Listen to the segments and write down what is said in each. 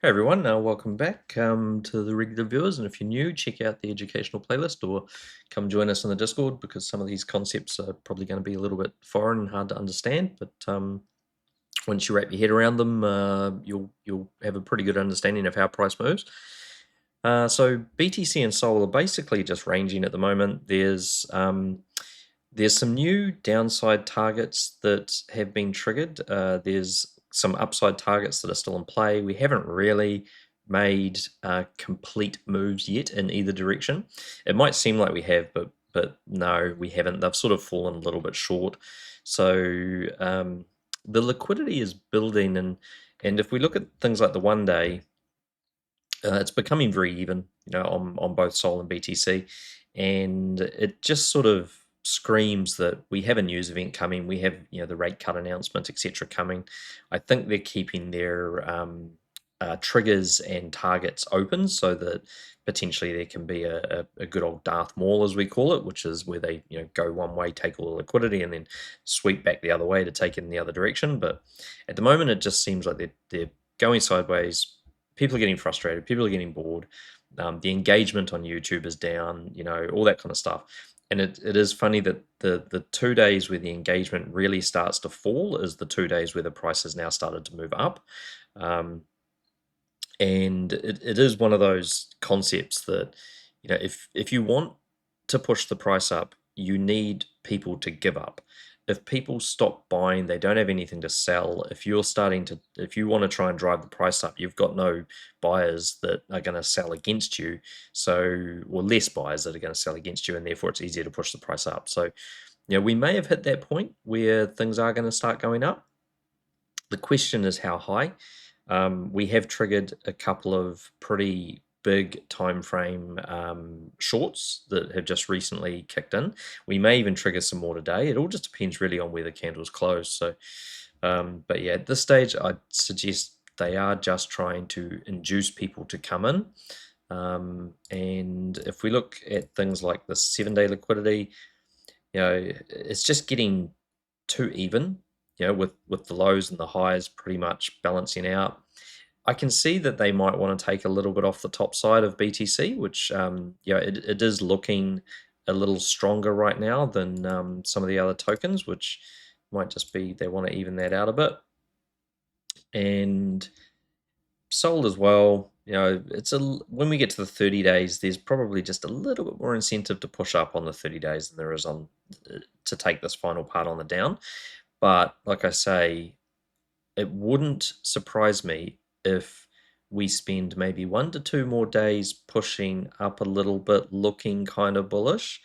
Hey everyone, welcome back to the regular viewers. And if you're new, check out the educational playlist or come join us on the Discord because some of these concepts are probably going to be a little bit foreign and hard to understand. But once you wrap your head around them, you'll have a pretty good understanding of how price moves. So BTC and Sol are basically just ranging at the moment. There's some new downside targets that have been triggered. There's some upside targets that are still in play. We haven't really made complete moves yet in either direction. It might seem like we have, but no, we haven't. They've sort of fallen a little bit short. So the liquidity is building, and if we look at things like the 1 day, it's becoming very even, on both Sol and BTC, and it just sort of screams that we have a news event coming. We have, the rate cut announcement, etc., coming. I think they're keeping their triggers and targets open so that potentially there can be a good old Darth Maul, as we call it, which is where they go one way, take all the liquidity, and then sweep back the other way to take it in the other direction. But at the moment, it just seems like they're going sideways. People are getting frustrated. People are getting bored. The engagement on YouTube is down. All that kind of stuff. And it is funny that the 2 days where the engagement really starts to fall is the 2 days where the price has now started to move up. And it is one of those concepts that, if you want to push the price up, you need people to give up. If people stop buying, they don't have anything to sell. If you want to try and drive the price up, you've got no buyers that are going to sell against you. So, or less buyers that are going to sell against you, and therefore it's easier to push the price up. So, we may have hit that point where things are going to start going up. The question is how high. We have triggered a couple of pretty big time frame shorts that have just recently kicked in. We may even trigger some more today. It all just depends really on where the candles close. So, but yeah, at this stage, I'd suggest they are just trying to induce people to come in. And if we look at things like the 7-day liquidity, it's just getting too even, with the lows and the highs pretty much balancing out. I can see that they might want to take a little bit off the top side of BTC, which it is looking a little stronger right now than some of the other tokens, which might just be they want to even that out a bit. And Sold as well, when we get to the 30 days, there's probably just a little bit more incentive to push up on the 30 days than there is on to take this final part on the down. But like I say, it wouldn't surprise me if we spend maybe 1 to 2 more days pushing up a little bit, looking kind of bullish,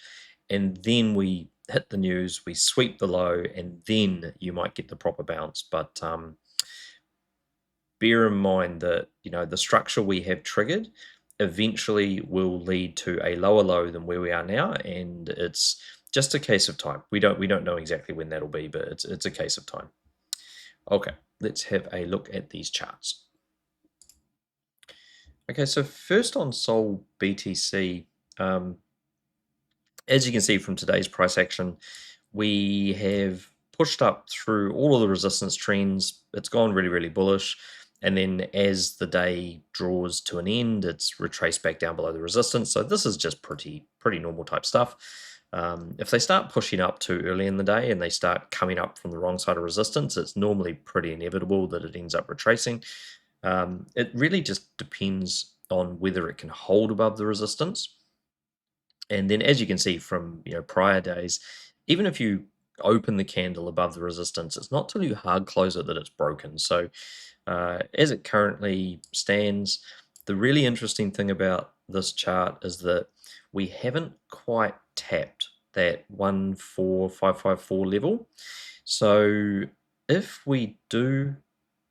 and then we hit the news, we sweep the low, and then you might get the proper bounce. But bear in mind that the structure we have triggered eventually will lead to a lower low than where we are now, and it's just a case of time. We don't know exactly when that'll be, but it's a case of time. Okay, let's have a look at these charts. Okay, so first on Sol BTC, as you can see from today's price action, we have pushed up through all of the resistance trends. It's gone really, really bullish. And then as the day draws to an end, it's retraced back down below the resistance. So this is just pretty normal type stuff. If they start pushing up too early in the day and they start coming up from the wrong side of resistance, it's normally pretty inevitable that it ends up retracing. It really just depends on whether it can hold above the resistance. And then as you can see from prior days, even if you open the candle above the resistance, it's not till you hard close it that it's broken. So as it currently stands, the really interesting thing about this chart is that we haven't quite tapped that 14554 level. So if we do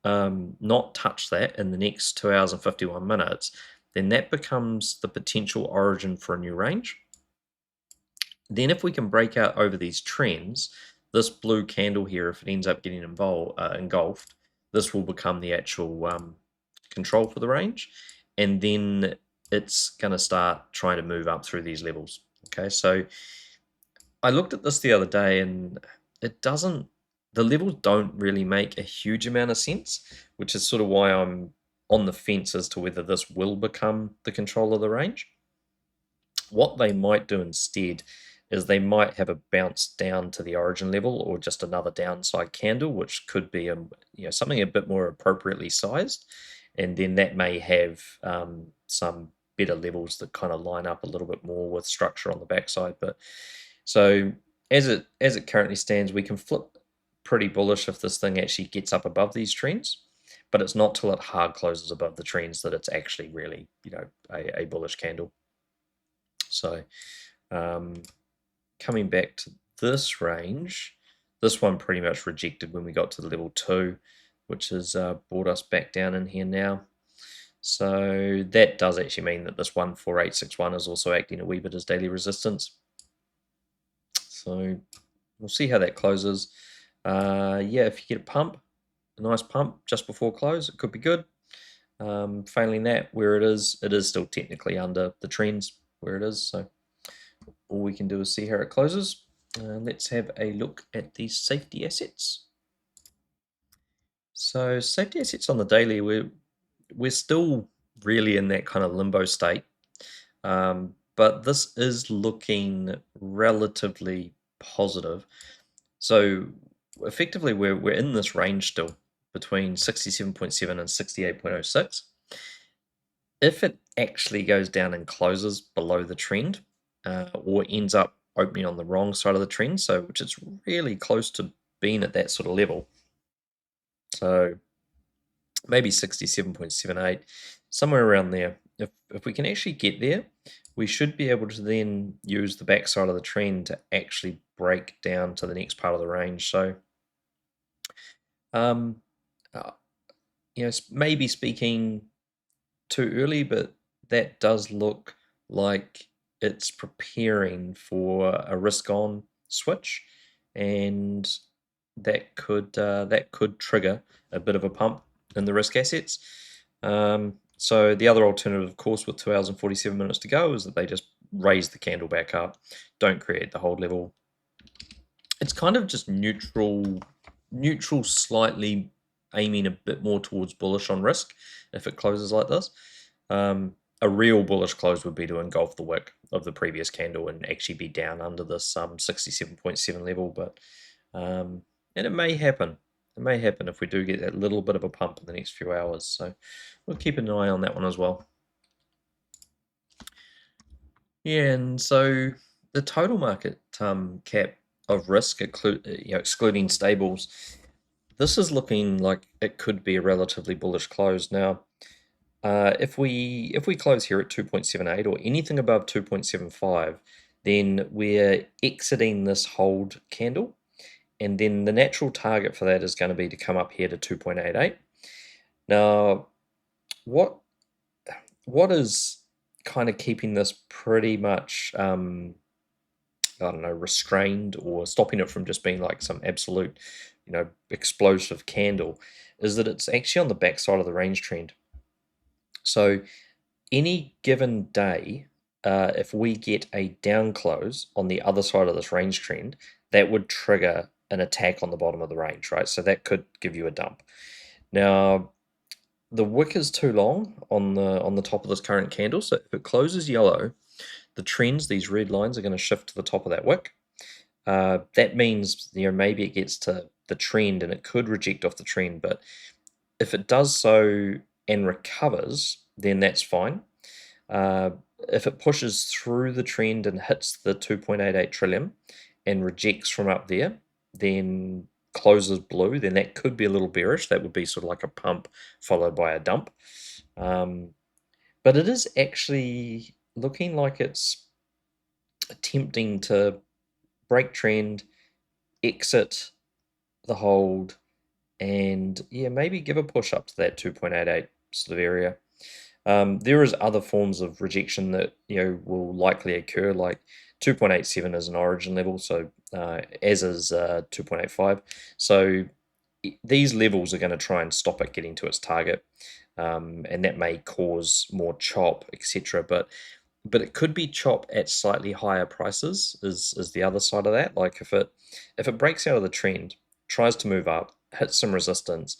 not touch that in the next 2 hours and 51 minutes, then that becomes the potential origin for a new range. Then if we can break out over these trends, this blue candle here, if it ends up getting engulfed, this will become the actual control for the range. And then it's going to start trying to move up through these levels. Okay, so I looked at this the other day and the levels don't really make a huge amount of sense, which is sort of why I'm on the fence as to whether this will become the control of the range. What they might do instead is they might have a bounce down to the origin level or just another downside candle, which could be something a bit more appropriately sized, and then that may have some better levels that kind of line up a little bit more with structure on the backside. But so as it currently stands, we can flip pretty bullish if this thing actually gets up above these trends, but it's not till it hard closes above the trends that it's actually really a bullish candle. So coming back to this range, this one pretty much rejected when we got to the level 2, which has brought us back down in here now. So that does actually mean that this 14861 is also acting a wee bit as daily resistance. So we'll see how that closes. Yeah, if you get a nice pump just before close, it could be good. Failing that, where it is still technically under the trends where it is. So all we can do is see how it closes. Let's have a look at these safety assets. So safety assets on the daily, we're still really in that kind of limbo state, but this is looking relatively positive. So effectively, we're in this range still between 67.7 and 68.06. If it actually goes down and closes below the trend, or ends up opening on the wrong side of the trend, so which is really close to being at that sort of level. So maybe 67.78, somewhere around there. If we can actually get there, we should be able to then use the backside of the trend to actually break down to the next part of the range. So, maybe speaking too early, but that does look like it's preparing for a risk on switch, and that could trigger a bit of a pump in the risk assets. So the other alternative, of course, with 2 hours and 47 minutes to go, is that they just raise the candle back up, don't create the hold level. It's kind of just neutral, slightly aiming a bit more towards bullish on risk if it closes like this. A real bullish close would be to engulf the wick of the previous candle and actually be down under this 67.7 level, but and it may happen. It may happen if we do get that little bit of a pump in the next few hours. So we'll keep an eye on that one as well. Yeah, and so the total market cap of risk, excluding stables, this is looking like it could be a relatively bullish close. Now, if we close here at 2.78 or anything above 2.75, then we're exiting this hold candle, and then the natural target for that is going to be to come up here to 2.88. Now, what is kind of keeping this pretty much I don't know, restrained or stopping it from just being like some absolute, explosive candle, is that it's actually on the backside of the range trend. So any given day, if we get a down close on the other side of this range trend, that would trigger an attack on the bottom of the range, right? So that could give you a dump. Now, the wick is too long on the top of this current candle, so if it closes yellow, the trends, these red lines, are going to shift to the top of that wick. That means maybe it gets to the trend and it could reject off the trend, but if it does so and recovers, then that's fine. If it pushes through the trend and hits the 2.88 trillion and rejects from up there, then closes blue, then that could be a little bearish. That would be sort of like a pump followed by a dump. But it is actually looking like it's attempting to break trend, exit the hold, and maybe give a push up to that 2.88 sort of area. There is other forms of rejection that will likely occur, like 2.87 is an origin level, so as is 2.85. So these levels are going to try and stop it getting to its target, and that may cause more chop, etc. But it could be chop at slightly higher prices is the other side of that. Like if it breaks out of the trend, tries to move up, hits some resistance,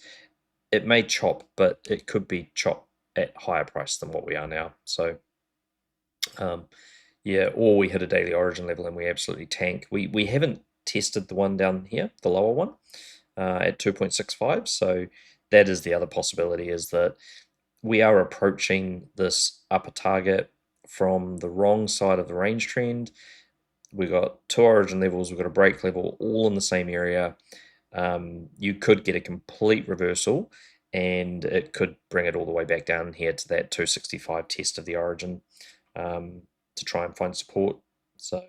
it may chop, but it could be chop at higher price than what we are now. So yeah, or we hit a daily origin level and we absolutely tank. We haven't tested the one down here, the lower one, at 2.65. So that is the other possibility, is that we are approaching this upper target from the wrong side of the range trend. We've got two origin levels, we've got a break level, all in the same area. You could get a complete reversal, and it could bring it all the way back down here to that 265 test of the origin, to try and find support. So,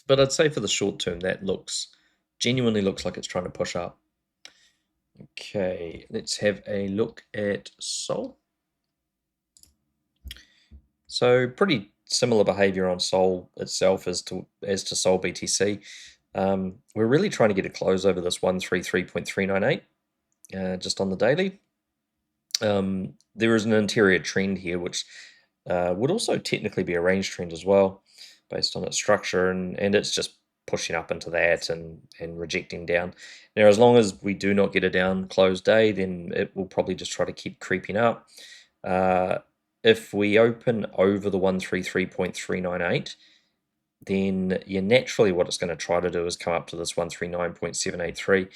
but I'd say for the short term, that genuinely looks like it's trying to push up. Okay, let's have a look at Sol. So pretty similar behavior on Sol itself as to Sol BTC. We're really trying to get a close over this 133.398, just on the daily. There is an interior trend here, which would also technically be a range trend as well, based on its structure, and it's just pushing up into that and rejecting down. Now, as long as we do not get a down close day, then it will probably just try to keep creeping up. If we open over the 133.398, then naturally what it's going to try to do is come up to this 139.783.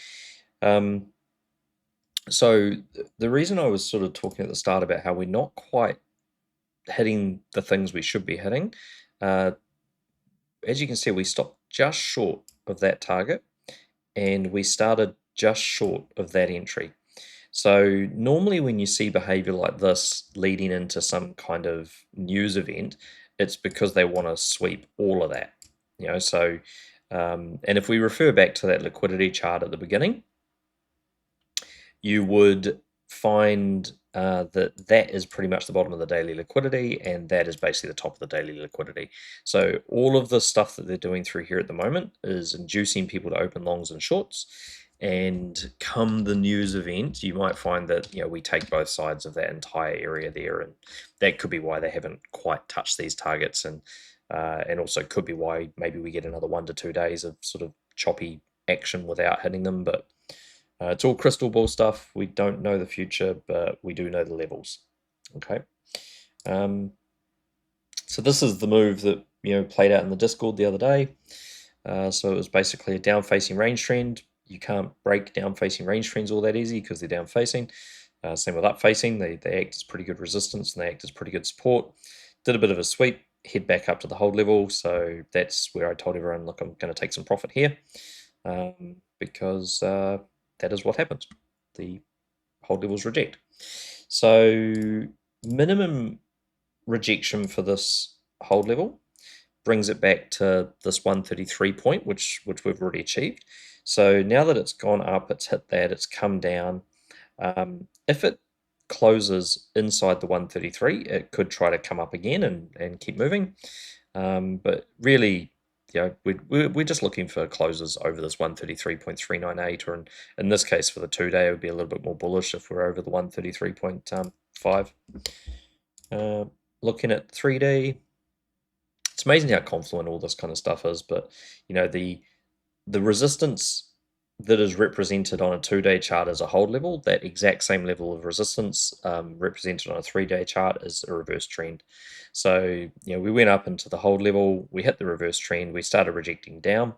So the reason I was sort of talking at the start about how we're not quite hitting the things we should be hitting, as you can see, we stopped just short of that target, and we started just short of that entry. So normally when you see behavior like this leading into some kind of news event, it's because they want to sweep all of that. So and if we refer back to that liquidity chart at the beginning, you would find that is pretty much the bottom of the daily liquidity, and that is basically the top of the daily liquidity. So all of the stuff that they're doing through here at the moment is inducing people to open longs and shorts, and come the news event, you might find that we take both sides of that entire area there, and that could be why they haven't quite touched these targets, and also could be why maybe we get another 1 to 2 days of sort of choppy action without hitting them. But it's all crystal ball stuff. We don't know the future, but we do know the levels. Okay. So this is the move that played out in the Discord the other day. So it was basically a down-facing range trend. You can't break down-facing range trends all that easy because they're down-facing. Same with up-facing. They act as pretty good resistance, and they act as pretty good support. Did a bit of a sweep, head back up to the hold level. So that's where I told everyone, look, I'm going to take some profit here, because that is what happens. The hold levels reject. So minimum rejection for this hold level brings it back to this 133 point, which we've already achieved. So now that it's gone up, it's hit that, it's come down. If it closes inside the 133, it could try to come up again and keep moving. But really, we're just looking for closes over this 133.398, or in this case for the 2-day, it would be a little bit more bullish if we're over the 133.5. Looking at 3-day, it's amazing how confluent all this kind of stuff is, but the resistance that is represented on a 2-day chart as a hold level, that exact same level of resistance represented on a 3-day chart is a reverse trend. So we went up into the hold level, we hit the reverse trend, we started rejecting down.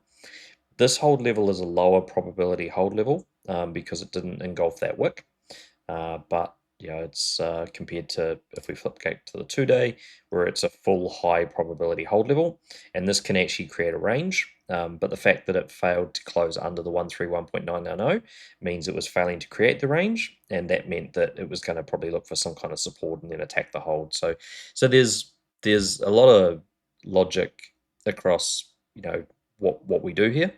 This hold level is a lower probability hold level because it didn't engulf that wick, but it's compared to if we flip back to the 2-day, where it's a full high probability hold level, and this can actually create a range. But the fact that it failed to close under the 131.990 means it was failing to create the range, and that meant that it was going to probably look for some kind of support and then attack the hold. So there's a lot of logic across what we do here,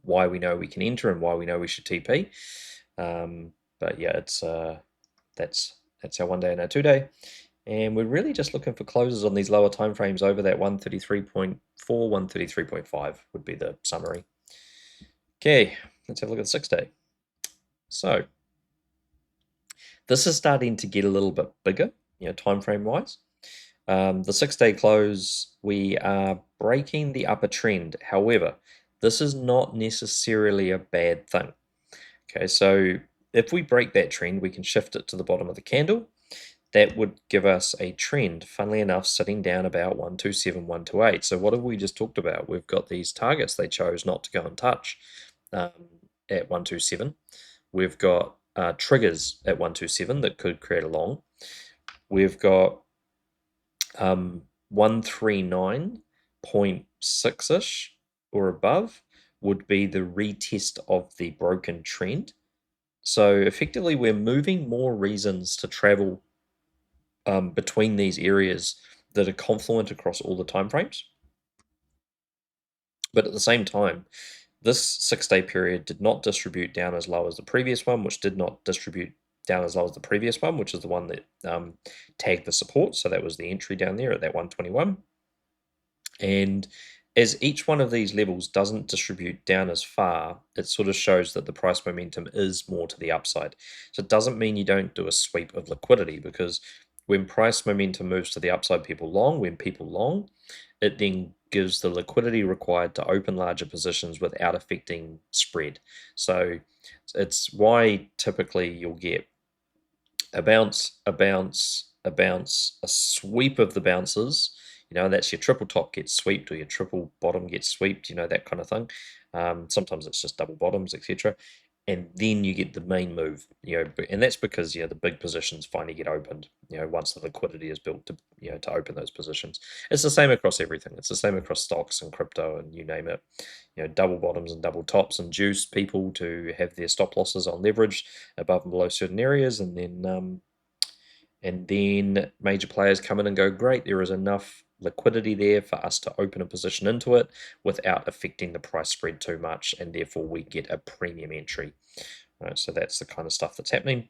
why we know we can enter and why we know we should TP. But yeah, it's that's our 1-day and our 2-day, and we're really just looking for closes on these lower time frames over that 133.4, 133.5 would be the summary. Okay, let's have a look at the 6-day. So this is starting to get a little bit bigger, time frame wise. The 6-day close, we are breaking the upper trend. However, this is not necessarily a bad thing. Okay, so If we break that trend, we can shift it to the bottom of the candle. That would give us a trend, funnily enough, sitting down about 127, 128. So what have we just talked about? We've got these targets they chose not to go and touch at 127. We've got triggers at 127 that could create a long. We've got 139.6-ish or above would be the retest of the broken trend. So effectively, we're moving more reasons to travel between these areas that are confluent across all the timeframes. But at the same time, this 6-day period did not distribute down as low as the previous one, which did not distribute down as low as the previous one, which is the one that tagged the support. So that was the entry down there at that 121. And as each one of these levels doesn't distribute down as far, it sort of shows that the price momentum is more to the upside. So it doesn't mean you don't do a sweep of liquidity, because when price momentum moves to the upside, people long. When people long, it then gives the liquidity required to open larger positions without affecting spread. So it's why typically you'll get a bounce, a bounce, a bounce, a sweep of the bounces. That's your triple top gets swept or your triple bottom gets swept, that kind of thing. Sometimes it's just double bottoms, etc. And then you get the main move, and that's because the big positions finally get opened, once the liquidity is built to open those positions. It's the same across everything. It's the same across stocks and crypto and you name it. Double bottoms and double tops induce people to have their stop losses on leverage above and below certain areas, and then major players come in and go, great, there is enough liquidity there for us to open a position into it without affecting the price spread too much, and therefore we get a premium entry. Right, so that's the kind of stuff that's happening.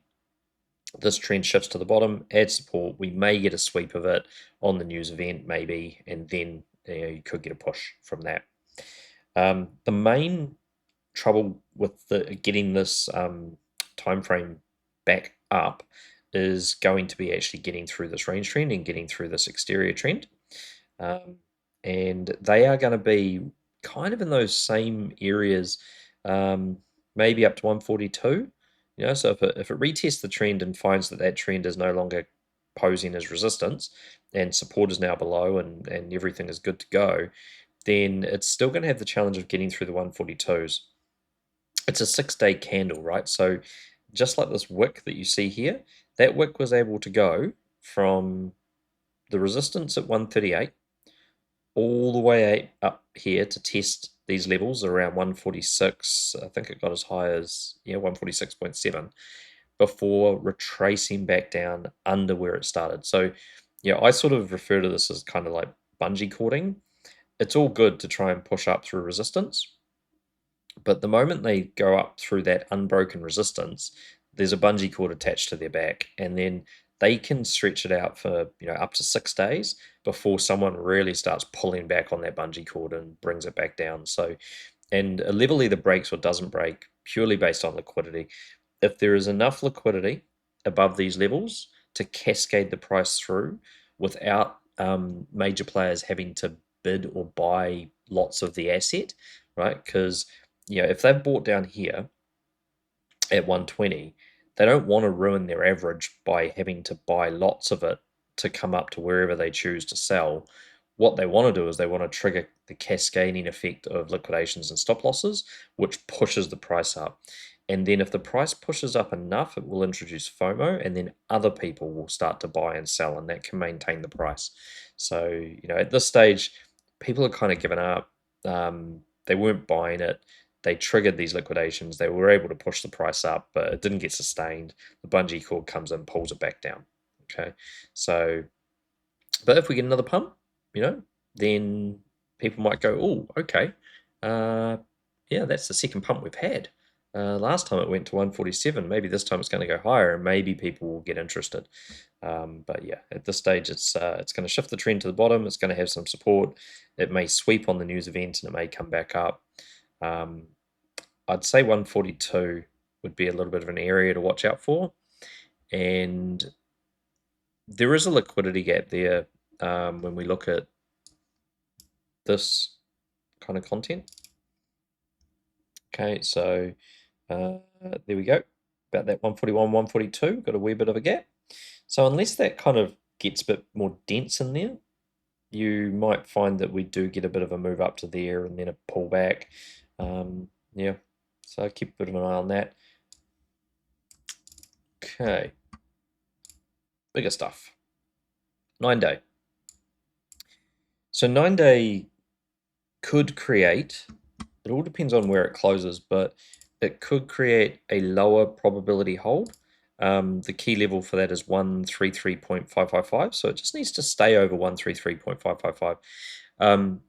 This trend shifts to the bottom, adds support. We may get a sweep of it on the news event, maybe, and then you could get a push from that. The main trouble with getting this time frame back up is going to be actually getting through this range trend and getting through this exterior trend. And they are going to be kind of in those same areas, maybe up to 142. So if it retests the trend and finds that trend is no longer posing as resistance and support is now below and everything is good to go, then it's still going to have the challenge of getting through the 142s. It's a 6-day candle, right? So just like this wick that you see here, that wick was able to go from the resistance at 138 all the way up here to test these levels around 146. I think it got as high as 146.7 before retracing back down under where it started. So I sort of refer to this as kind of like bungee cording. It's all good to try and push up through resistance, but the moment they go up through that unbroken resistance, there's a bungee cord attached to their back, and then they can stretch it out for up to 6 days before someone really starts pulling back on that bungee cord and brings it back down. So, and a level either breaks or doesn't break purely based on liquidity. If there is enough liquidity above these levels to cascade the price through without major players having to bid or buy lots of the asset, right? Because if they've bought down here at 120, they don't want to ruin their average by having to buy lots of it to come up to wherever they choose to sell. What they want to do is they want to trigger the cascading effect of liquidations and stop losses, which pushes the price up. And then if the price pushes up enough, it will introduce FOMO, and then other people will start to buy and sell, and that can maintain the price. So, at this stage, people are kind of given up. They weren't buying it. They triggered these liquidations. They were able to push the price up, but it didn't get sustained. The bungee cord comes in, pulls it back down. Okay, so, but if we get another pump, then people might go, oh, okay, yeah, that's the second pump we've had. Last time it went to 147. Maybe this time it's going to go higher, and maybe people will get interested. But yeah, at this stage, it's going to shift the trend to the bottom. It's going to have some support. It may sweep on the news event, and it may come back up. I'd say 142 would be a little bit of an area to watch out for, and there is a liquidity gap there when we look at this kind of content. Okay, so there we go. about that 141, 142, got a wee bit of a gap. So unless that kind of gets a bit more dense in there, you might find that we do get a bit of a move up to there and then a pullback. Yeah, so keep a bit of an eye on that. Okay, bigger stuff. 9-day. So 9-day could create, it all depends on where it closes, but it could create a lower probability hold. The key level for that is 133.555, so it just needs to stay over 133.555.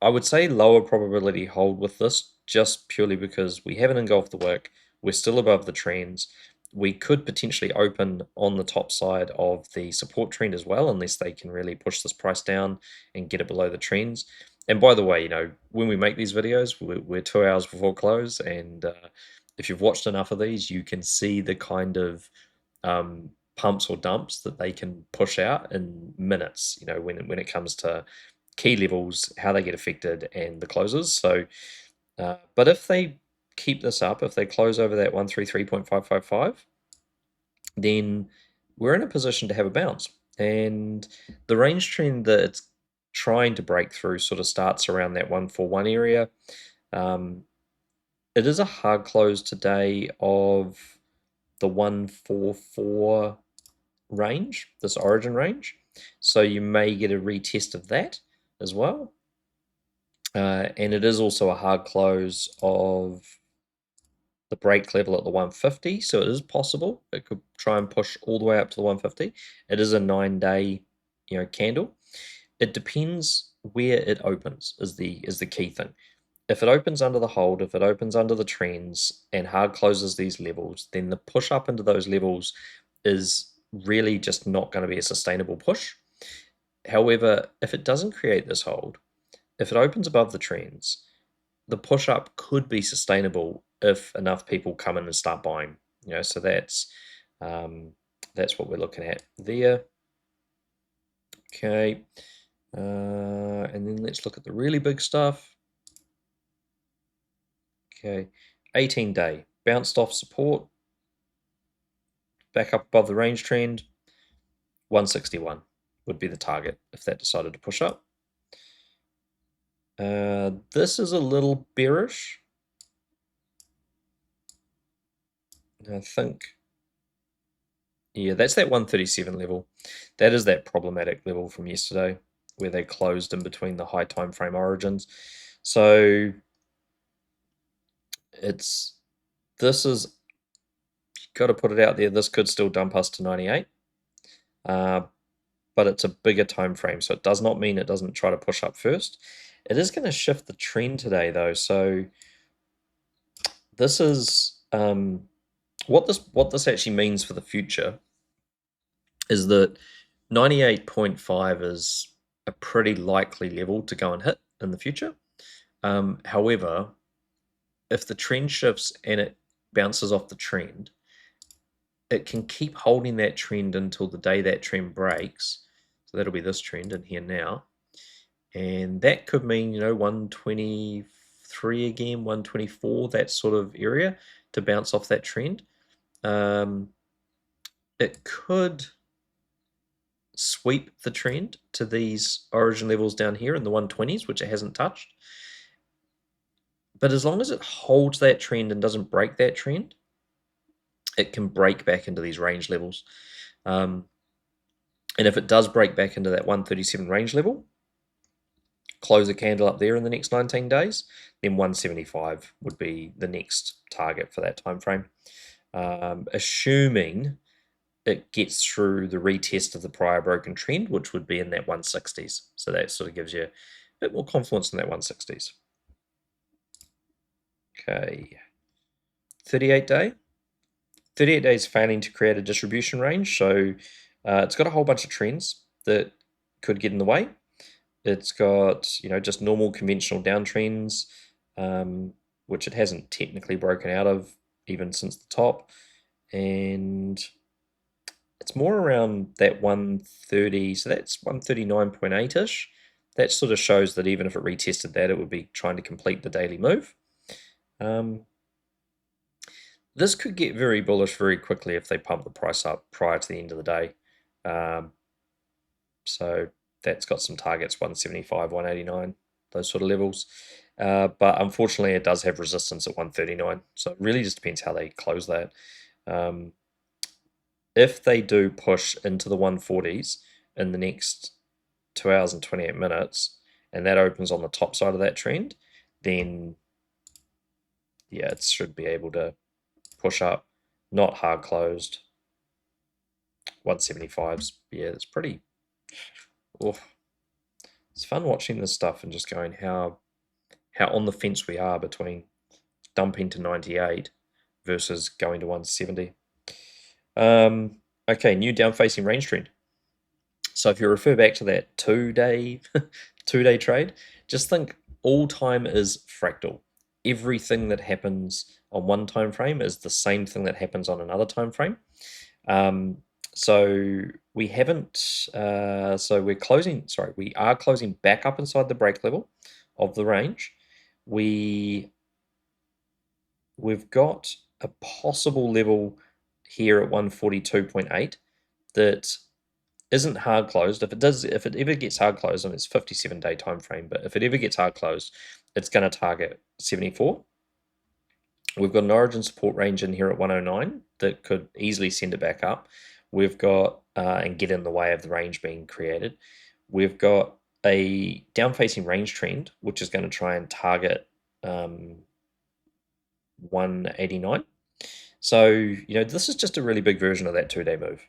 I would say lower probability hold with this just purely because we haven't engulfed the wick, we're still above the trends. We could potentially open on the top side of the support trend as well, unless they can really push this price down and get it below the trends. And by the way, when we make these videos, we're 2 hours before close, and if you've watched enough of these, you can see the kind of pumps or dumps that they can push out in minutes, when it comes to key levels, how they get affected, and the closes. So, but if they keep this up, if they close over that 133.555, then we're in a position to have a bounce. And the range trend that it's trying to break through sort of starts around that 141 area. It is a hard close today of the 144 range, this origin range. So you may get a retest of that as well. And it is also a hard close of the break level at the 150, so it is possible it could try and push all the way up to the 150. It is a 9-day, candle. It depends where it opens is the key thing. If it opens under the hold, if it opens under the trends and hard closes these levels, then the push up into those levels is really just not going to be a sustainable push. However, if it doesn't create this hold, if it opens above the trends, the push up could be sustainable if enough people come in and start buying. So that's what we're looking at there. Okay, and then let's look at the really big stuff. Okay, 18-day bounced off support, back up above the range trend. 161 would be the target if that decided to push up. This is a little bearish. I think, yeah, that's that 137 level. That is that problematic level from yesterday where they closed in between the high time frame origins. So this is, got to put it out there, this could still dump us to 98. But it's a bigger time frame, so it does not mean it doesn't try to push up first. It is going to shift the trend today, though. So this is what this actually means for the future is that 98.5 is a pretty likely level to go and hit in the future. However, if the trend shifts and it bounces off the trend, it can keep holding that trend until the day that trend breaks. So that'll be this trend in here now. And that could mean, 123 again, 124, that sort of area to bounce off that trend. It could sweep the trend to these origin levels down here in the 120s, which it hasn't touched. But as long as it holds that trend and doesn't break that trend, it can break back into these range levels. And if it does break back into that 137 range level, close a candle up there in the next 19 days, then 175 would be the next target for that time frame. Assuming it gets through the retest of the prior broken trend, which would be in that 160s. So that sort of gives you a bit more confidence in that 160s. Okay, 38-day. 38 days failing to create a distribution range, so it's got a whole bunch of trends that could get in the way. It's got, just normal conventional downtrends, which it hasn't technically broken out of even since the top. And it's more around that 130, so that's 139.8-ish. That sort of shows that even if it retested that, it would be trying to complete the daily move. This could get very bullish very quickly if they pump the price up prior to the end of the day. So that's got some targets, 175, 189, those sort of levels. But unfortunately, it does have resistance at 139. So it really just depends how they close that. If they do push into the 140s in the next 2 hours and 28 minutes, and that opens on the top side of that trend, then yeah, it should be able to push up, not hard closed. 175s, yeah, it's pretty. Oh, it's fun watching this stuff and just going how on the fence we are between dumping to 98 versus going to 170. Okay, new down facing range trend. So if you refer back to that 2-day 2-day trade, just think all time is fractal. Everything that happens on one time frame is the same thing that happens on another time frame. So we haven't. So we're closing. Sorry, we are closing back up inside the break level of the range. We've got a possible level here at 142.8 that isn't hard closed. If it ever gets hard closed, and it's 57-day time frame, but if it ever gets hard closed, it's going to target 74. We've got an origin support range in here at 109 that could easily send it back up. We've got and get in the way of the range being created. We've got a down facing range trend, which is going to try and target 189. So, this is just a really big version of that 2-day move.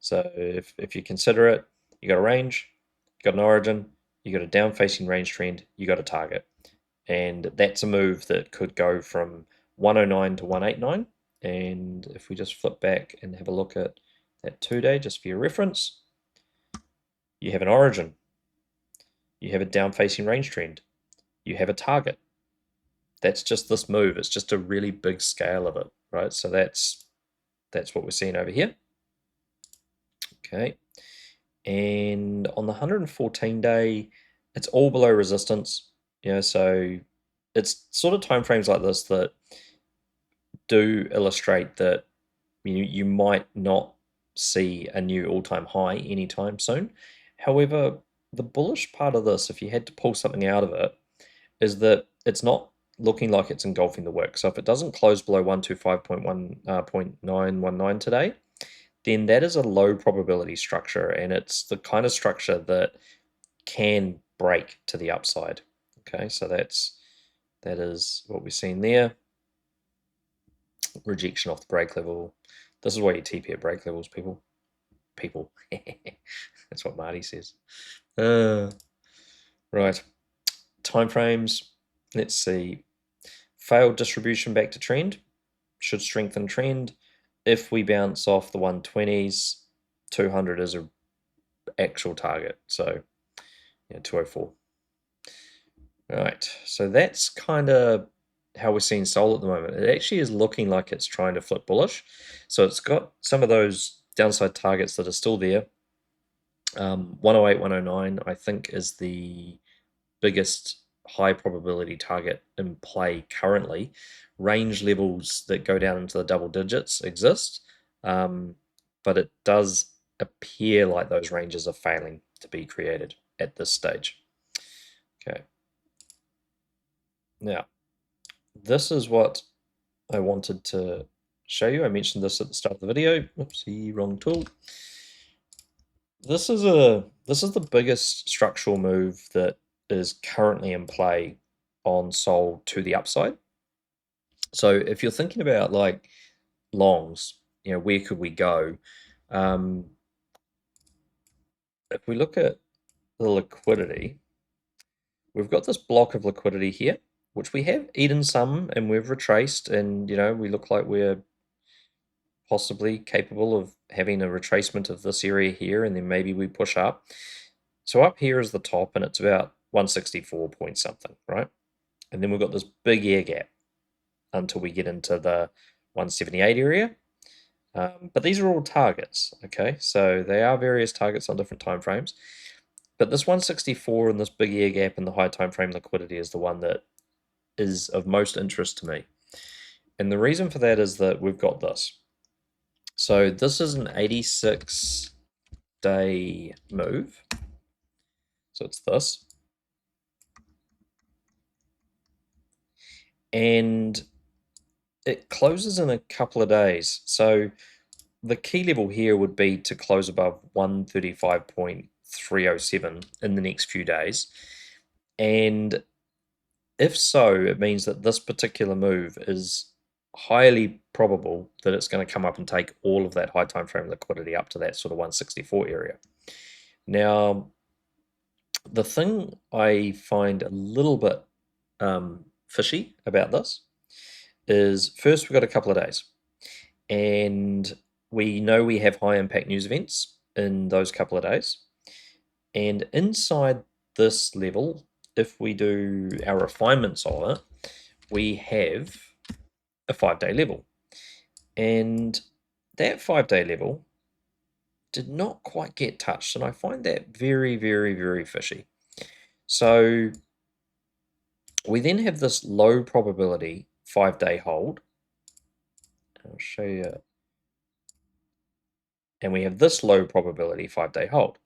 So if you consider it, you got a range, you got an origin, you got a down facing range trend, you got a target. And that's a move that could go from 109 to 189. And if we just flip back and have a look at that 2-day, just for your reference, you have an origin, you have a down facing range trend, you have a target. That's just this move. It's just a really big scale of it, right? So that's what we're seeing over here. Okay. And on the 114-day, it's all below resistance. So it's sort of timeframes like this that do illustrate that you might not see a new all-time high anytime soon. However, the bullish part of this, if you had to pull something out of it, is that it's not looking like it's engulfing the wick. So if it doesn't close below 125.919 today, then that is a low probability structure, and it's the kind of structure that can break to the upside. Okay, so that is what we're seeing there. Rejection off the break level. This is why you TP at break levels, people. That's what Marty says. Right. Timeframes. Let's see. Failed distribution back to trend. Should strengthen trend. If we bounce off the 120s, 200 is a actual target. So, 204. Right. So that's kind of how we're seeing Sol at the moment. It actually is looking like it's trying to flip bullish. So it's got some of those downside targets that are still there. 108, 109, I think, is the biggest high probability target in play currently. Range levels that go down into the double digits exist, but it does appear like those ranges are failing to be created at this stage. Okay. Now, this is what I wanted to show you. I mentioned this at the start of the video. Oopsie, wrong tool. This is the biggest structural move that is currently in play on Sol to the upside. So if you're thinking about like longs, where could we go? If we look at the liquidity, we've got this block of liquidity here, which we have eaten some and we've retraced, and we look like we're possibly capable of having a retracement of this area here, and then maybe we push up. So up here is the top, and it's about 164 point something, right? And then we've got this big air gap until we get into the 178 area. But these are all targets, okay? So they are various targets on different time frames. But this 164 and this big air gap and the high time frame liquidity is the one that is of most interest to me. And the reason for that is that we've got this. So this is an 86-day move. So it's this. And it closes in a couple of days. So the key level here would be to close above 135.307 in the next few days. And if so, it means that this particular move is highly probable that it's going to come up and take all of that high time frame liquidity up to that sort of 164 area. Now, the thing I find a little bit fishy about this is first we've got a couple of days, and we know we have high impact news events in those couple of days. And inside this level, if we do our refinements on it, we have a 5-day level. And that 5-day level did not quite get touched, and I find that very, very, very fishy. So we then have this low probability 5-day hold. I'll show you. And we have this low probability 5-day hold.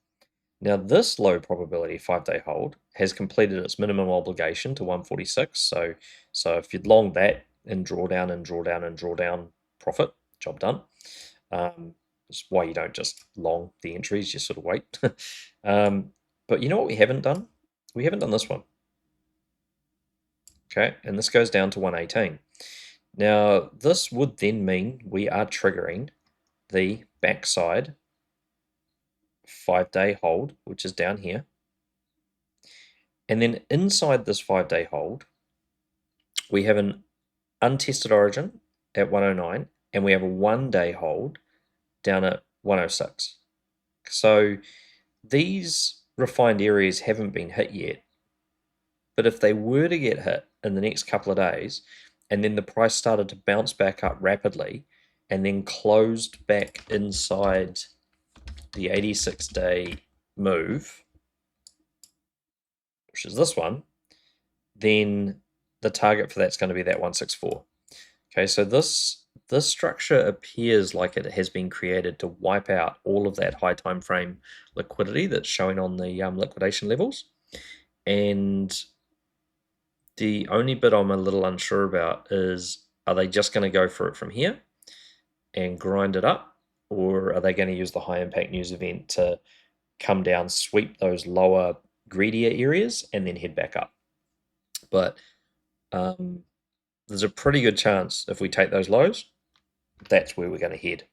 Now, this low probability 5-day hold has completed its minimum obligation to 146. So if you'd long that and draw down and draw down and draw down profit, job done. That's why you don't just long the entries, you sort of wait. But you know what we haven't done? We haven't done this one. Okay, and this goes down to 118. Now, this would then mean we are triggering the backside 5-day hold, which is down here. And then inside this 5-day hold, we have an untested origin at 109, and we have a 1-day hold down at 106. So these refined areas haven't been hit yet. But if they were to get hit in the next couple of days, and then the price started to bounce back up rapidly, and then closed back inside the 86-day move, which is this one, then the target for that's going to be that 164. Okay, so this structure appears like it has been created to wipe out all of that high time frame liquidity that's showing on the liquidation levels. And the only bit I'm a little unsure about is, are they just going to go for it from here and grind it up, or are they going to use the high impact news event to come down, sweep those lower, greedier areas, and then head back up? But there's a pretty good chance if we take those lows, that's where we're going to head.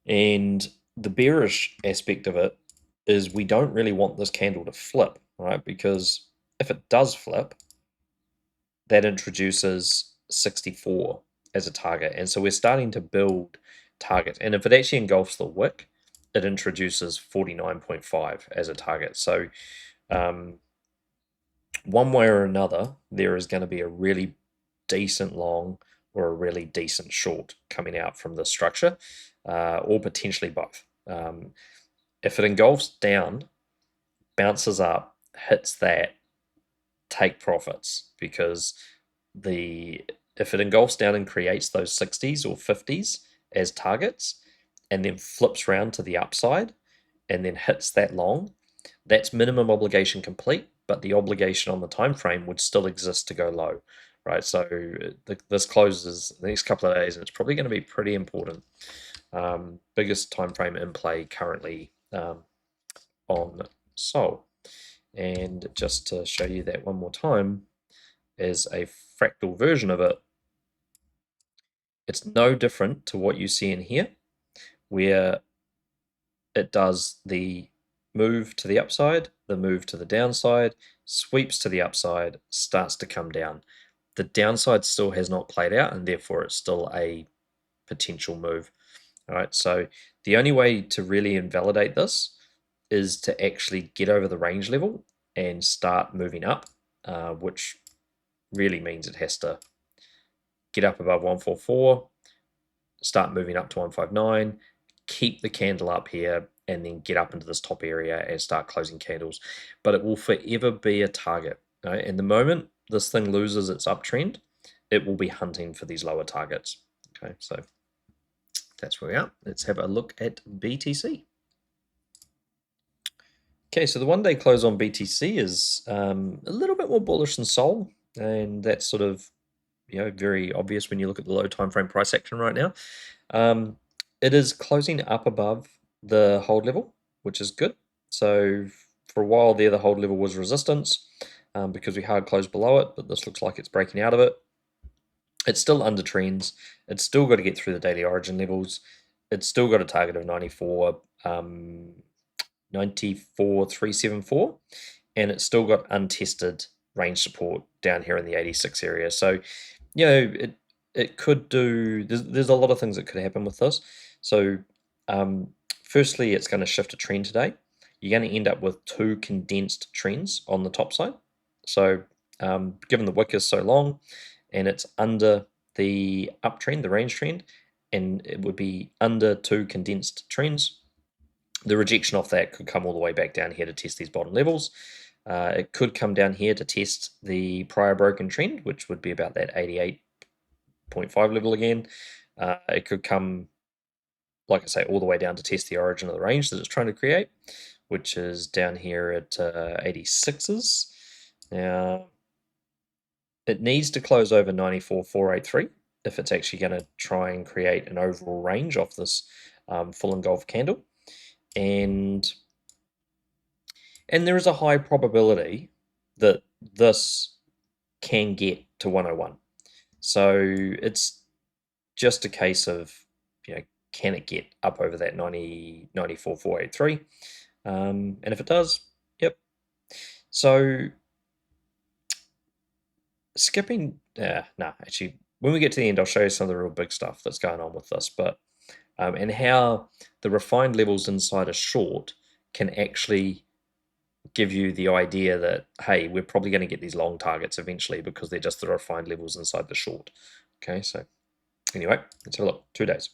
And the bearish aspect of it is we don't really want this candle to flip, right? Because if it does flip, that introduces 64 as a target. And so we're starting to build targets. And if it actually engulfs the wick, it introduces 49.5 as a target. So one way or another, there is going to be a really decent long or a really decent short coming out from this structure, or potentially both. If it engulfs down, bounces up, hits that, take profits, because if it engulfs down and creates those 60s or 50s as targets, and then flips around to the upside and then hits that long, that's minimum obligation complete, but the obligation on the time frame would still exist to go low, right? So this closes the next couple of days, and it's probably going to be pretty important. Biggest time frame in play currently on Sol. And just to show you that one more time as a fractal version of it, it's no different to what you see in here, where it does the move to the upside, the move to the downside, sweeps to the upside, starts to come down. The downside still has not played out, and therefore it's still a potential move. All right, so the only way to really invalidate this is to actually get over the range level and start moving up, which really means it has to get up above 144, start moving up to 159, keep the candle up here, and then get up into this top area and start closing candles. But it will forever be a target. Right? And the moment this thing loses its uptrend, it will be hunting for these lower targets. Okay, so that's where we are. Let's have a look at BTC. Okay, so the one-day close on BTC is a little bit more bullish than Sol, and that's sort of very obvious when you look at the low time frame price action right now. It is closing up above the hold level, which is good. So for a while there, the hold level was resistance because we hard closed below it, but this looks like it's breaking out of it. It's still under trends. It's still got to get through the daily origin levels. It's still got a target of 94,374, and it's still got untested range support down here in the 86 area. So, it could do. There's a lot of things that could happen with this. So, firstly, it's going to shift a trend today. You're going to end up with two condensed trends on the top side. So, given the wick is so long, and it's under the uptrend, the range trend, and it would be under two condensed trends. The rejection off that could come all the way back down here to test these bottom levels. It could come down here to test the prior broken trend, which would be about that 88.5 level again. It could come, like I say, all the way down to test the origin of the range that it's trying to create, which is down here at 86s. Now, it needs to close over 94,483 if it's actually going to try and create an overall range off this full engulf candle. And there is a high probability that this can get to 101. So it's just a case of, can it get up over that 94,483? And if it does, yep. So skipping, actually, when we get to the end, I'll show you some of the real big stuff that's going on with this, but and how the refined levels inside a short can actually give you the idea that, hey, we're probably going to get these long targets eventually because they're just the refined levels inside the short. Okay, so anyway, let's have a look. 2 days.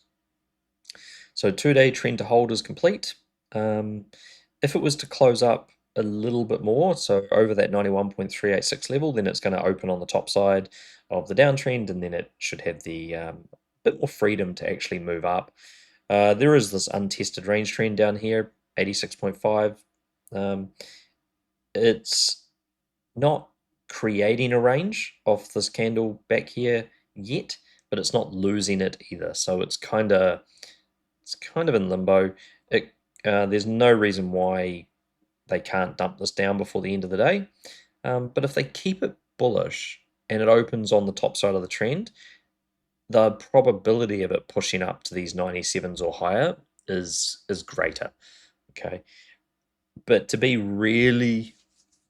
So 2-day trend to hold is complete. If it was to close up a little bit more, so over that 91.386 level, then it's going to open on the top side of the downtrend, and then it should have the bit more freedom to actually move up. There is this untested range trend down here, 86.5. It's not creating a range off this candle back here yet, but it's not losing it either. So it's kind of in limbo. There's no reason why they can't dump this down before the end of the day. But if they keep it bullish and it opens on the top side of the trend, the probability of it pushing up to these 97s or higher is greater. Okay, but to be really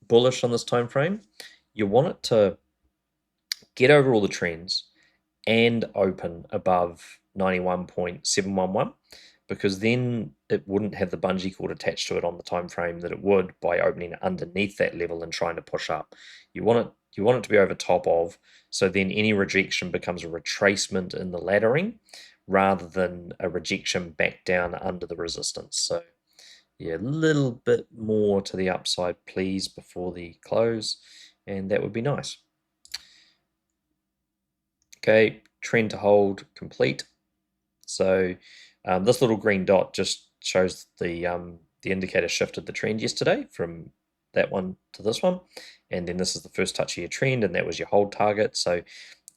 bullish on this time frame, you want it to get over all the trends and open above 91.711, because then it wouldn't have the bungee cord attached to it on the time frame that it would by opening underneath that level and trying to push up. You want it to be over top of, so then any rejection becomes a retracement in the laddering rather than a rejection back down under the resistance. So yeah, a little bit more to the upside, please, before the close, and that would be nice. Okay, trend to hold complete. So this little green dot just shows the indicator shifted the trend yesterday from that one to this one, and then this is the first touch of your trend, and that was your hold target. So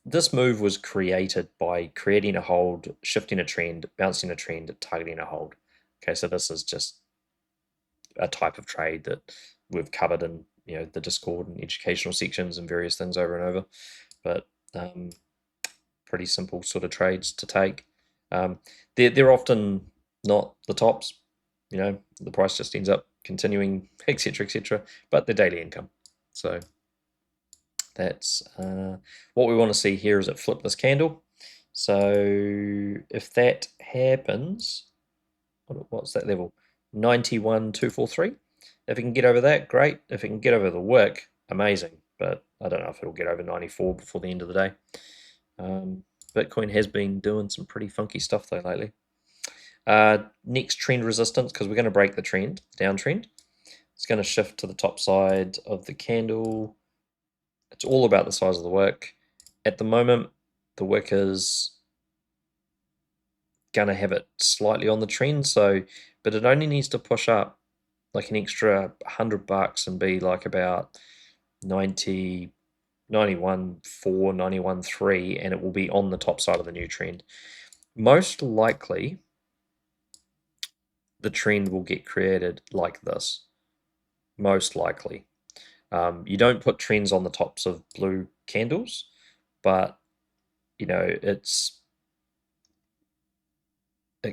this move was created by creating a hold, shifting a trend, bouncing a trend, targeting a hold. Okay, so this is just a type of trade that we've covered in the Discord and educational sections and various things over and over, but pretty simple sort of trades to take. They're often not the tops, the price just ends up continuing, etc., but they're daily income. So that's what we want to see here is it flip this candle. So if that happens, what's that level? 91,243. If it can get over that, great. If it can get over the wick, amazing. But I don't know if it'll get over 94 before the end of the day. Bitcoin has been doing some pretty funky stuff though lately. Next trend resistance, because we're going to break the trend, downtrend. It's going to shift to the top side of the candle. It's all about the size of the wick. At the moment, the wick is going to have it slightly on the trend, but it only needs to push up like an extra $100 and be like about 90, 91.4, 91.3, and it will be on the top side of the new trend. Most likely, the trend will get created like this. Most likely. You don't put trends on the tops of blue candles, but it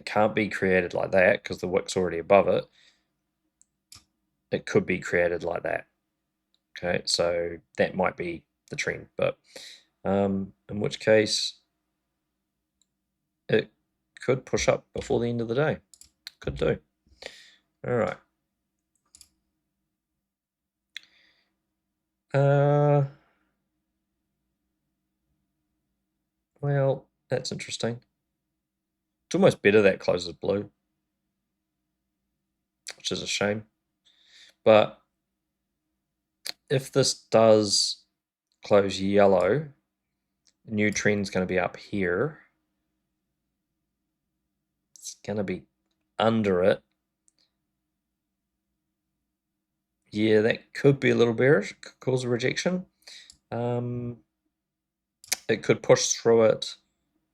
can't be created like that because the wick's already above it. It could be created like that. Okay, so that might be the trend, but in which case it could push up before the end of the day. Could do. All right. Well, that's interesting. It's almost better that closes blue, which is a shame. But if this does close yellow, the new trend's going to be up here. It's going to be under it. Yeah, that could be a little bearish, could cause a rejection. It could push through it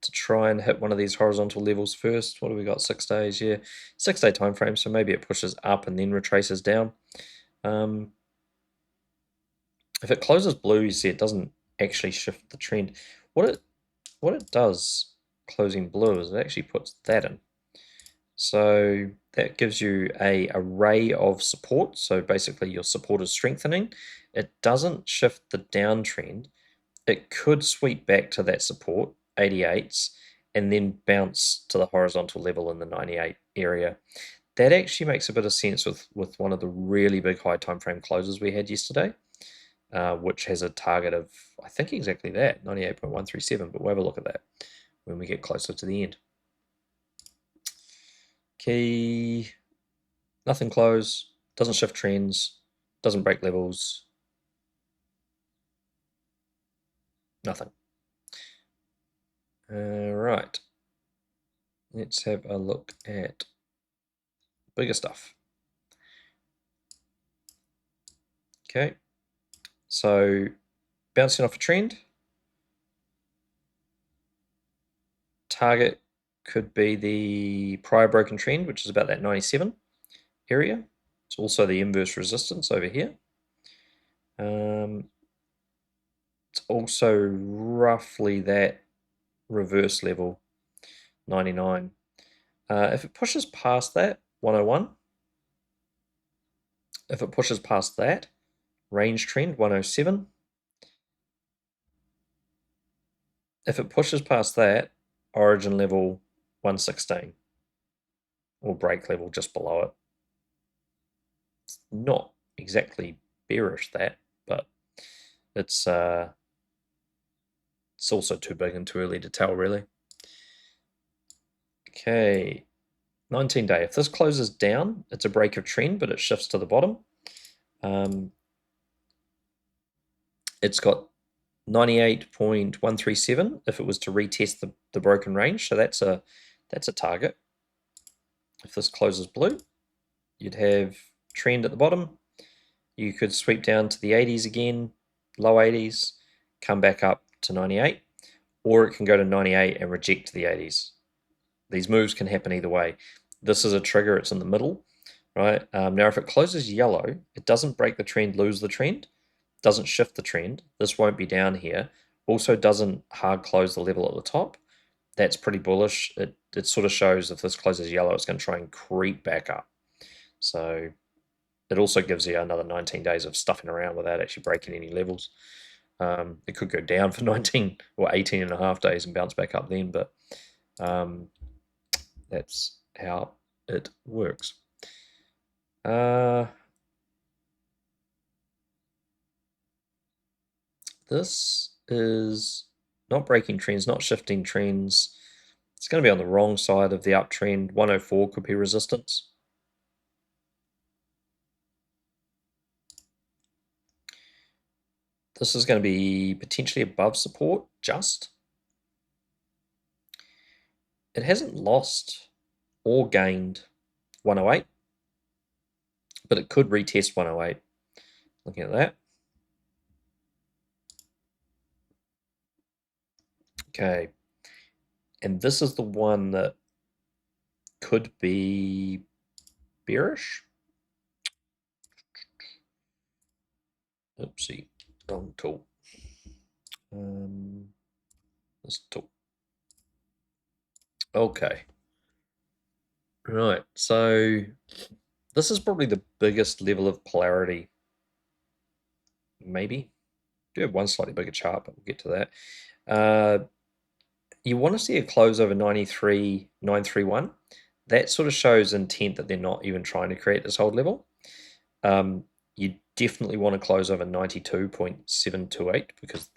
to try and hit one of these horizontal levels first. What do we got? 6 days, yeah. 6-day time frame, so maybe it pushes up and then retraces down. If it closes blue, you see it doesn't actually shift the trend. What it does closing blue is it actually puts that in. So that gives you an array of support. So basically your support is strengthening. It doesn't shift the downtrend. It could sweep back to that support, 88s, and then bounce to the horizontal level in the 98 area. That actually makes a bit of sense with one of the really big high time frame closes we had yesterday, which has a target of, I think exactly that, 98.137, but we'll have a look at that when we get closer to the end. Key, nothing close, doesn't shift trends, doesn't break levels, nothing. All right, let's have a look at bigger stuff. Okay, so bouncing off a trend, target could be the prior broken trend, which is about that 97 area. It's also the inverse resistance over here. It's also roughly that reverse level, 99. If it pushes past that, 101. If it pushes past that, range trend, 107. If it pushes past that, origin level, 116. Or break level just below it. It's not exactly bearish, that, but it's also too big and too early to tell, really. Okay, 19-day. If this closes down, it's a break of trend, but it shifts to the bottom. It's got 98.137 if it was to retest the broken range, so that's a target. If this closes blue, you'd have trend at the bottom. You could sweep down to the 80s again, low 80s, come back up to 98, or it can go to 98 and reject the 80s. These moves can happen either way. This is a trigger, it's in the middle, right? Now, if it closes yellow, it doesn't break the trend, lose the trend, doesn't shift the trend. This won't be down here. Also doesn't hard close the level at the top. That's pretty bullish. It sort of shows if this closes yellow, it's going to try and creep back up. So it also gives you another 19 days of stuffing around without actually breaking any levels. It could go down for 19 or 18 and a half days and bounce back up then, but that's how it works. This is not breaking trends, not shifting trends. It's going to be on the wrong side of the uptrend. 104 could be resistance. This is going to be potentially above support, just. It hasn't lost or gained 108, but it could retest 108. Looking at that. Okay. And this is the one that could be bearish. Oopsie, wrong tool. This tool. Okay. Right, so this is probably the biggest level of polarity. Maybe. Do have one slightly bigger chart, but we'll get to that. You want to see a close over 93,931. That sort of shows intent that they're not even trying to create this hold level. You definitely want to close over 92.728 because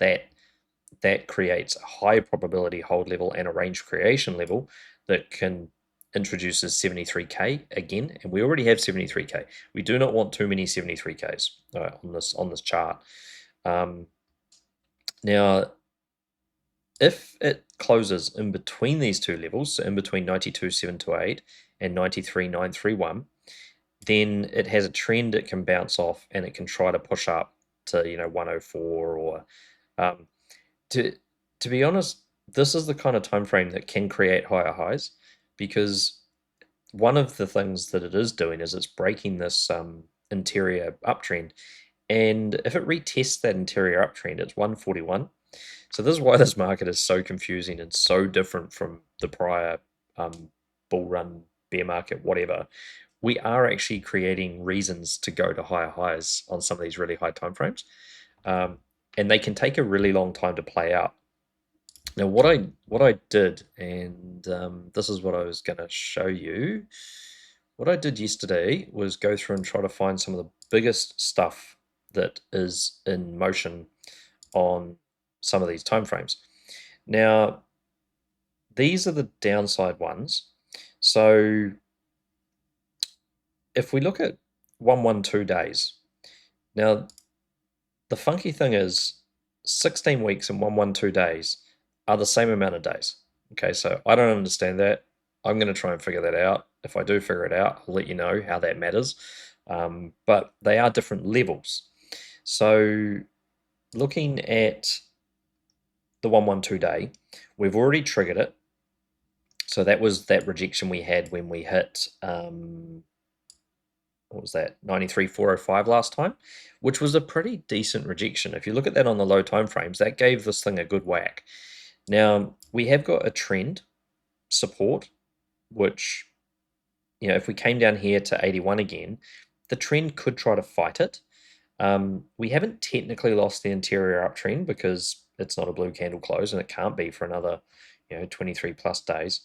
that creates a high probability hold level and a range creation level that can introduces 73k again, and we already have 73k. We do not want too many 73ks on this chart. Now, if it closes in between these two levels, so in between 92,728 and 93,931, then it has a trend it can bounce off, and it can try to push up to 104 or to be honest, this is the kind of time frame that can create higher highs, because one of the things that it is doing is it's breaking this interior uptrend, and if it retests that interior uptrend, it's 141. So this is why this market is so confusing and so different from the prior bull run, bear market, whatever. We are actually creating reasons to go to higher highs on some of these really high time frames, and they can take a really long time to play out. Now, what I did, and this is what I was going to show you. What I did yesterday was go through and try to find some of the biggest stuff that is in motion on some of these time frames. Now, these are the downside ones. So if we look at 112 days, now the funky thing is 16 weeks and 112 days are the same amount of days. Okay, so I don't understand that. I'm going to try and figure that out. If I do figure it out, I'll let you know how that matters. But they are different levels. So looking at the 112 day, we've already triggered it. So that was that rejection we had when we hit, what was that, 93,405 last time, which was a pretty decent rejection. If you look at that on the low time frames, that gave this thing a good whack. Now, we have got a trend support, which, if we came down here to 81 again, the trend could try to fight it. We haven't technically lost the interior uptrend because it's not a blue candle close, and it can't be for another 23 plus days.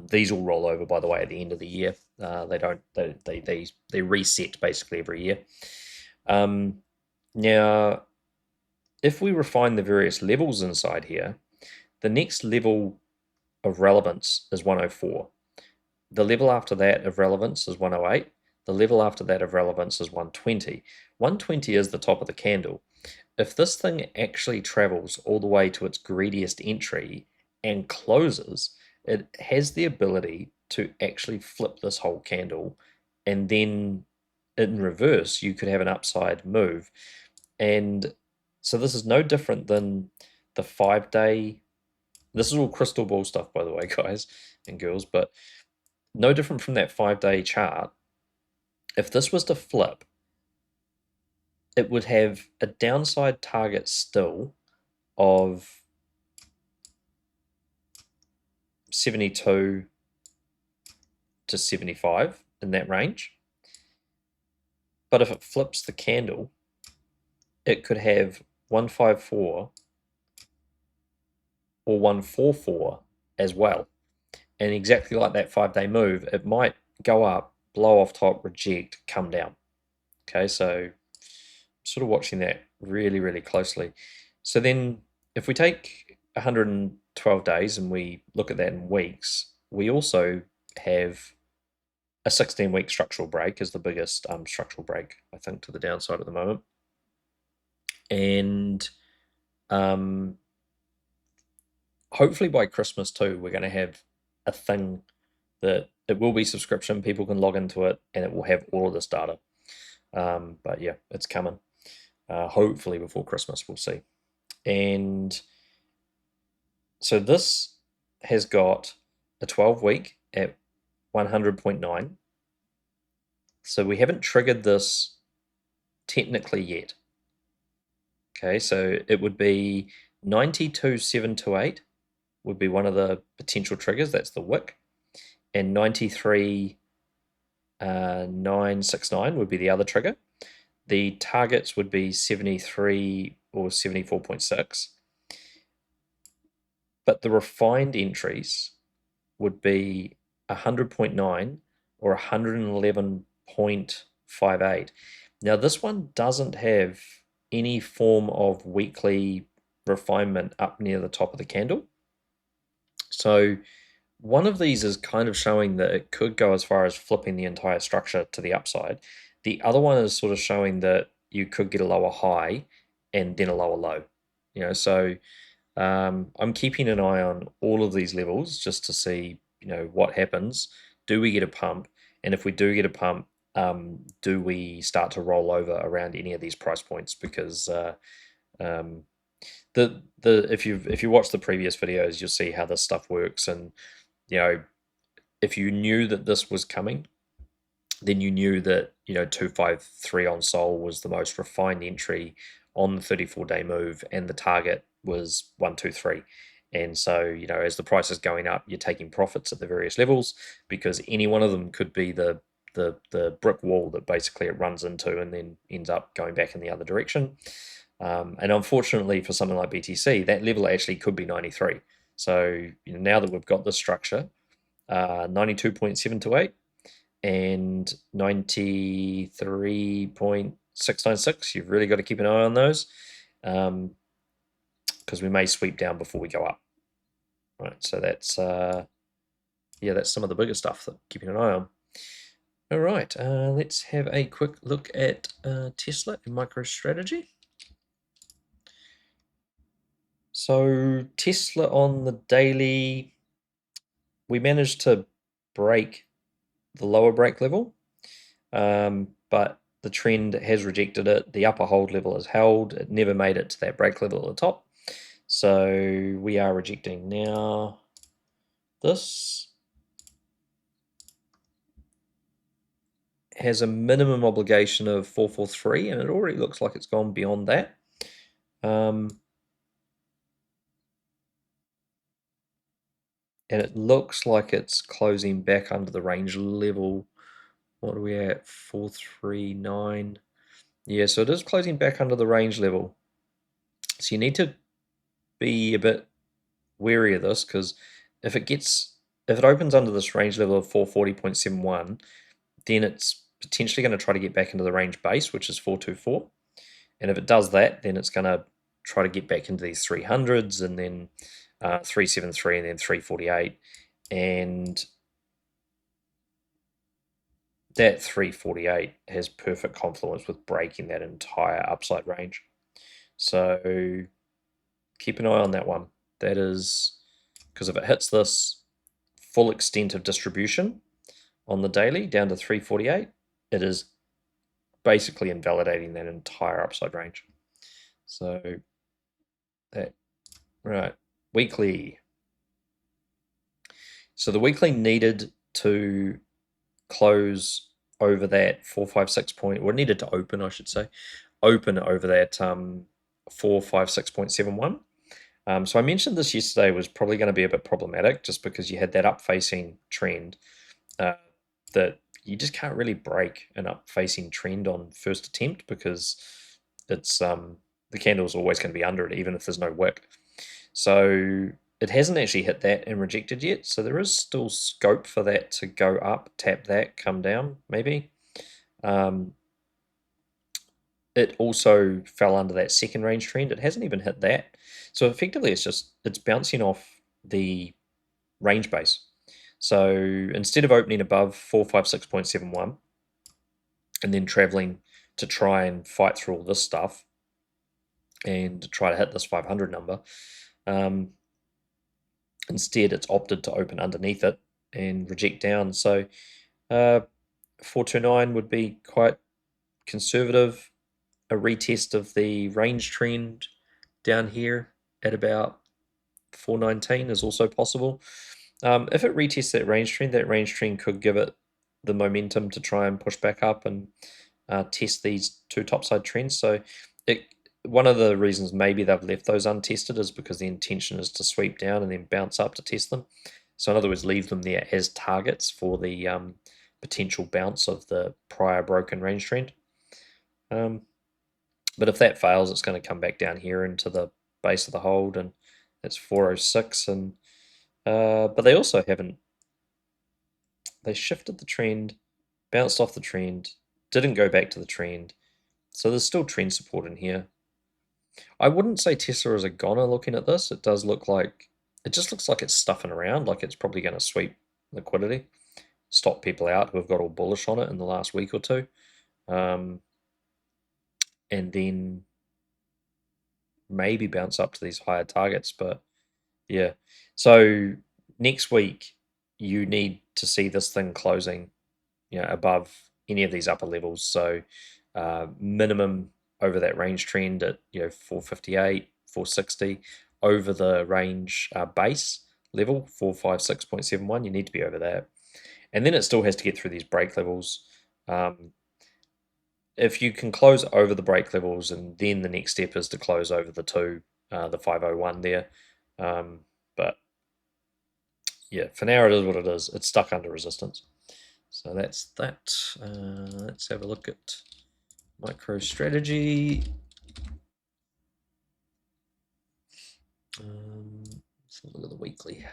These all roll over, by the way, at the end of the year. They don't. They reset basically every year. Now, if we refine the various levels inside here, the next level of relevance is 104. The level after that of relevance is 108. The level after that of relevance is 120. 120 is the top of the candle. If this thing actually travels all the way to its greediest entry and closes, it has the ability to actually flip this whole candle, and then in reverse, you could have an upside move. And so this is no different than the 5-day. This is all crystal ball stuff, by the way, guys and girls, but no different from that 5-day chart. If this was to flip, it would have a downside target still of 72 to 75 in that range. But if it flips the candle, it could have 154 or 144 as well. And exactly like that 5-day move, it might go up, blow off top, reject, come down. Okay, so sort of watching that really, really closely. So then if we take 112 days and we look at that in weeks, we also have a 16-week structural break is the biggest structural break, I think, to the downside at the moment. And hopefully by Christmas too, we're going to have a thing that it will be subscription. People can log into it, and it will have all of this data. But yeah, it's coming. Hopefully before Christmas, we'll see. And so this has got a 12-week at 100.9. So we haven't triggered this technically yet. Okay, so it would be 92,728 would be one of the potential triggers. That's the wick. And 93,969 would be the other trigger. The targets would be 73 or 74.6. But the refined entries would be 100.9 or 111.58. Now, this one doesn't have any form of weekly refinement up near the top of the candle. So one of these is kind of showing that it could go as far as flipping the entire structure to the upside. The other one is sort of showing that you could get a lower high and then a lower low. So I'm keeping an eye on all of these levels just to see, what happens. Do we get a pump? And if we do get a pump, do we start to roll over around any of these price points? Because if you watch the previous videos, you'll see how this stuff works. And if you knew that this was coming, then you knew that 253 on Sol was the most refined entry on the 34-day move, and the target was 123. And so as the price is going up, you're taking profits at the various levels, because any one of them could be the brick wall that basically it runs into and then ends up going back in the other direction. And unfortunately for something like BTC, that level actually could be 93. So now that we've got this structure, 92.728 and 93.696, you've really got to keep an eye on those, because we may sweep down before we go up. Right, so that's that's some of the bigger stuff that keeping an eye on. All right, let's have a quick look at Tesla and MicroStrategy. So Tesla on the daily, we managed to break the lower break level, but the trend has rejected it. The upper hold level is held. It never made it to that break level at the top. So we are rejecting now this. Has a minimum obligation of 443, and it already looks like it's gone beyond that. And it looks like it's closing back under the range level. What are we at? 439. Yeah, so it is closing back under the range level. So you need to be a bit wary of this, because if it opens under this range level of 440.71, then it's potentially going to try to get back into the range base, which is 424. And if it does that, then it's going to try to get back into these 300s, and then 373, and then 348. And that 348 has perfect confluence with breaking that entire upside range. So keep an eye on that one. That is, because if it hits this full extent of distribution on the daily down to 348, it is basically invalidating that entire upside range. So that, right, weekly. So the weekly needed to close over that 456 point, or needed to open, I should say, open over that 456.71. So I mentioned this yesterday was probably going to be a bit problematic, just because you had that up-facing trend that you just can't really break an up-facing trend on first attempt, because it's the candle is always going to be under it, even if there's no wick. So it hasn't actually hit that and rejected yet, so there is still scope for that to go up, tap that, come down, maybe. It also fell under that second range trend. It hasn't even hit that. So effectively, it's bouncing off the range base. So instead of opening above 456.71 and then traveling to try and fight through all this stuff, and try to hit this 500 number. Instead, it's opted to open underneath it and reject down. So 429 would be quite conservative. A retest of the range trend down here at about 419 is also possible. If it retests that range trend could give it the momentum to try and push back up and test these two topside trends. So one of the reasons maybe they've left those untested is because the intention is to sweep down and then bounce up to test them. So in other words, leave them there as targets for the potential bounce of the prior broken range trend. But if that fails, it's going to come back down here into the base of the hold, and it's 406. And but they also haven't. They shifted the trend, bounced off the trend, didn't go back to the trend. So there's still trend support in here. I wouldn't say Tesla is a goner looking at this. It does look like, it just looks like it's stuffing around, like it's probably going to sweep liquidity, stop people out who have got all bullish on it in the last week or two. And then maybe bounce up to these higher targets. But yeah, so next week you need to see this thing closing, above any of these upper levels. So minimum over that range trend at 458, 460, over the range base level 456.71. You need to be over that, and then it still has to get through these break levels. If you can close over the break levels, and then the next step is to close over the 501 there. But yeah, for now it is what it is. It's stuck under resistance. So that's that. Let's have a look at MicroStrategy. Let's have a look at the weekly.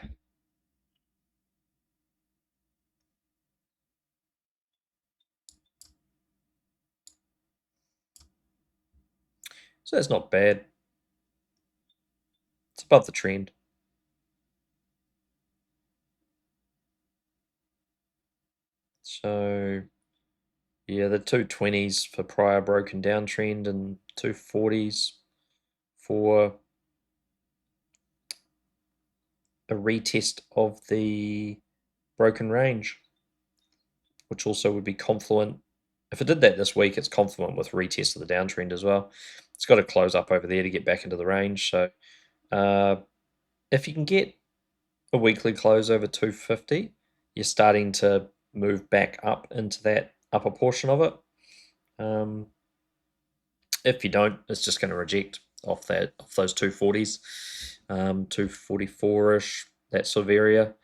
So that's not bad. It's above the trend. So yeah, the 220s for prior broken down trend and 240s for a retest of the broken range, which also would be confluent. If it did that this week, it's confluent with retest of the downtrend as well. It's got to close up over there to get back into the range. So if you can get a weekly close over 250, you're starting to move back up into that upper portion of it. If you don't, it's just going to reject off those 240s, 244ish, that sort of area,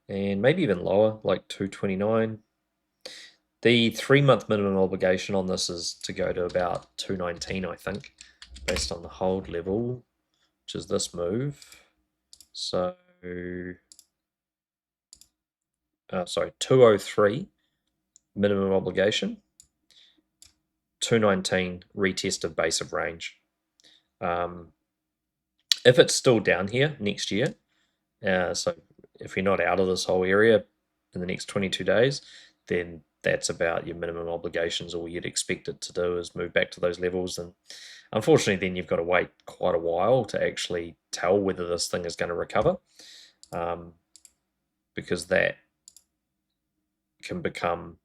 and maybe even lower, like 229. The 3-month minimum obligation on this is to go to about 219, I think, based on the hold level, which is this move. So, sorry, 203 minimum obligation, 219 retest of base of range. If it's still down here next year, so if you're not out of this whole area in the next 22 days, then that's about your minimum obligations. All you'd expect it to do is move back to those levels. And unfortunately, then you've got to wait quite a while to actually tell whether this thing is going to recover, because that can become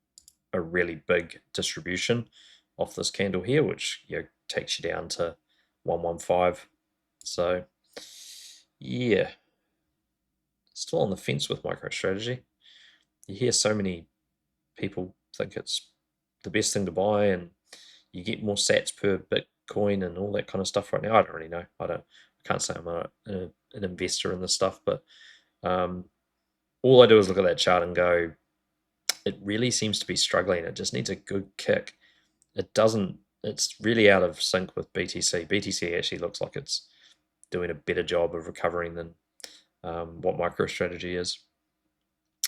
a really big distribution off this candle here, which takes you down to 115. So yeah, still on the fence with MicroStrategy. You hear so many people think it's the best thing to buy, and you get more sats per Bitcoin and all that kind of stuff right now. I don't really know. I can't say I'm an investor in this stuff, but all I do is look at that chart and go, it really seems to be struggling. It just needs a good kick. It doesn't. It's really out of sync with BTC. BTC actually looks like it's doing a better job of recovering than what MicroStrategy is.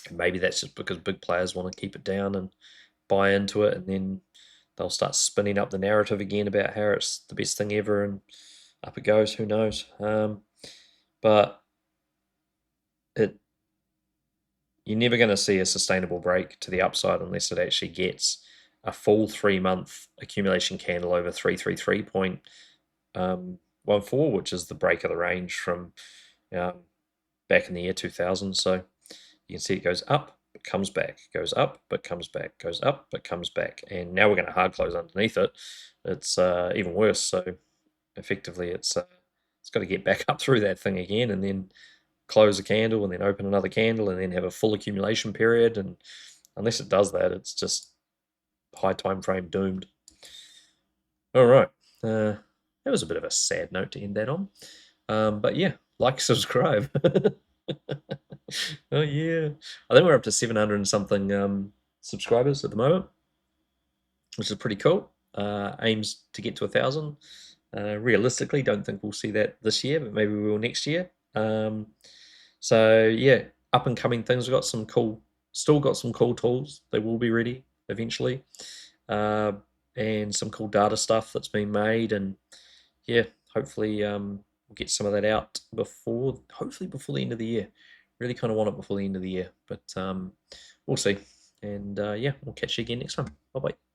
And maybe that's just because big players want to keep it down and buy into it, and then they'll start spinning up the narrative again about how it's the best thing ever, and up it goes. Who knows? But you're never going to see a sustainable break to the upside unless it actually gets a full 3-month accumulation candle over 333 point, 1.4, which is the break of the range from back in the year 2000. So you can see it goes up, but comes back, goes up, but comes back, goes up, but comes back. And now we're going to hard close underneath it. It's even worse. So effectively, it's got to get back up through that thing again, and then close a candle, and then open another candle, and then have a full accumulation period. And unless it does that, it's just high time frame doomed. All right. That was a bit of a sad note to end that on. But yeah, like, subscribe. Oh yeah, I think we're up to 700 and something subscribers at the moment, which is pretty cool. Aims to get to 1,000. Realistically, don't think we'll see that this year, but maybe we will next year. So yeah, up and coming things. We've got some cool, still got some cool tools. They will be ready eventually, and some cool data stuff that's been made. And yeah, hopefully we'll get some of that out hopefully before the end of the year. Really kind of want it before the end of the year, but we'll see. And yeah, we'll catch you again next time. Bye bye.